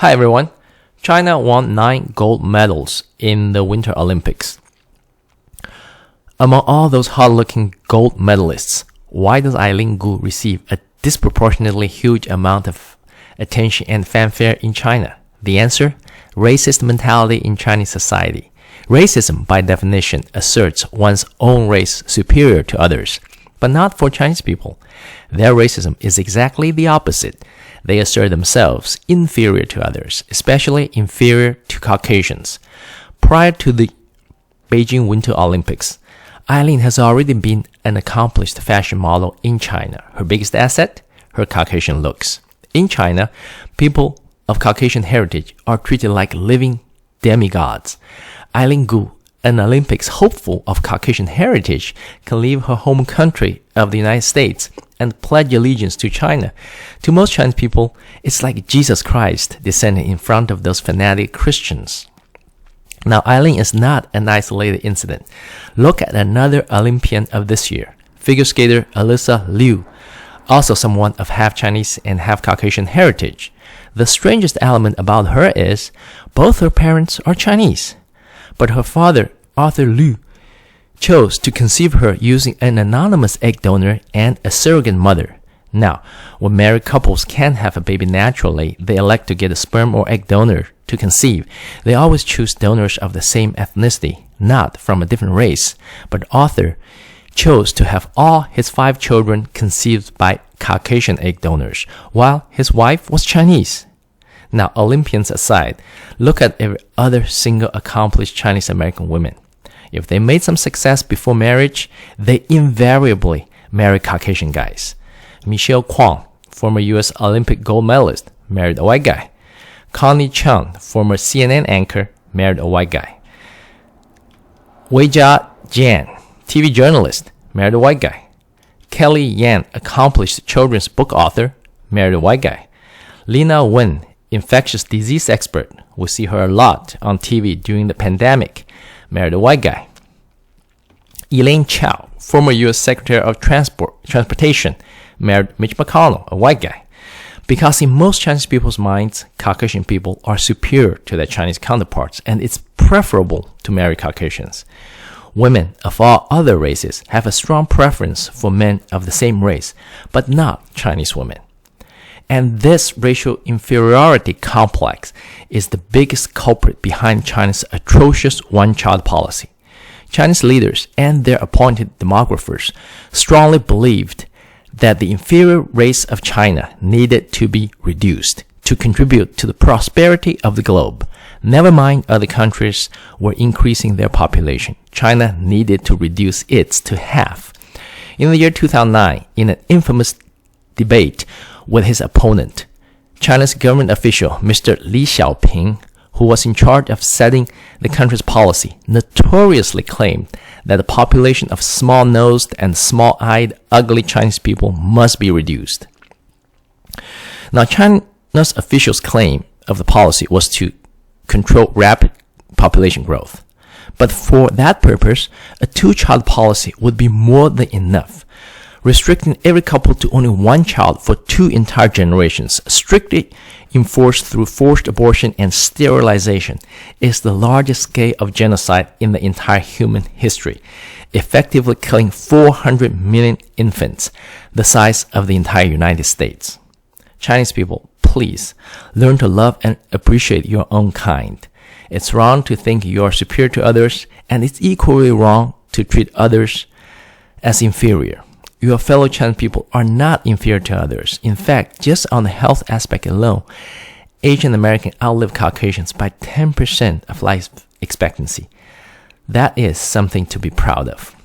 Hi everyone. China won 9 gold medals in the Winter Olympics. Among all those hard-looking gold medalists, why does Eileen Gu receive a disproportionately huge amount of attention and fanfare in China? The answer? Racist mentality in Chinese society. Racism, by definition, asserts one's own race superior to others, but not for Chinese people. Their racism is exactly the opposite. They assert themselves inferior to others, especially inferior to Caucasians. Prior to the Beijing Winter Olympics, Eileen has already been an accomplished fashion model in China. Her biggest asset? Her Caucasian looks. In China, people of Caucasian heritage are treated like living demigods. Eileen Gu, an Olympics hopeful of Caucasian heritage, can leave her home country of the United States and pledge allegiance to China. To most Chinese people, it's like Jesus Christ descending in front of those fanatic Christians. Now, Eileen is not an isolated incident. Look at another Olympian of this year, figure skater Alysa Liu, also someone of half Chinese and half Caucasian heritage. The strangest element about her is both her parents are Chinese, but her father, Arthur Liu, chose to conceive her using an anonymous egg donor and a surrogate mother. Now, when married couples can't have a baby naturally, they elect to get a sperm or egg donor to conceive. They always choose donors of the same ethnicity, not from a different race. But Arthur chose to have all his 5 children conceived by Caucasian egg donors, while his wife was Chinese. Now, Olympians aside, look at every other single accomplished Chinese-American woman. If they made some success before marriage, they invariably marry Caucasian guys. Michelle Kwong, former U.S. Olympic gold medalist, married a white guy. Connie Chung, former CNN anchor, married a white guy. Weijia Jian, TV journalist, married a white guy. Kelly Yan, accomplished children's book author, married a white guy. Lina Wen, infectious disease expert, we see her a lot on TV during the pandemic, married a white guy. Elaine Chao, former U.S. Secretary of Transportation, married Mitch McConnell, a white guy. Because in most Chinese people's minds, Caucasian people are superior to their Chinese counterparts, and it's preferable to marry Caucasians. Women of all other races have a strong preference for men of the same race, but not Chinese women. And this racial inferiority complex is the biggest culprit behind China's atrocious one-child policy. Chinese leaders and their appointed demographers strongly believed that the inferior race of China needed to be reduced to contribute to the prosperity of the globe. Never mind other countries were increasing their population. China needed to reduce its to half. In the year 2009, in an infamous debate with his opponent, China's government official, Mr. Li Xiaoping, who was in charge of setting the country's policy, notoriously claimed that the population of small-nosed and small-eyed, ugly Chinese people must be reduced. Now, China's officials' claim of the policy was to control rapid population growth. But for that purpose, a 2-child policy would be more than enough. Restricting every couple to only 1 child for 2 entire generations, strictly enforced through forced abortion and sterilization, is the largest scale of genocide in the entire human history, effectively killing 400 million infants, the size of the entire United States. Chinese people, please learn to love and appreciate your own kind. It's wrong to think you are superior to others, and it's equally wrong to treat others as inferior. Your fellow Chinese people are not inferior to others. In fact, just on the health aspect alone, Asian Americans outlive Caucasians by 10% of life expectancy. That is something to be proud of.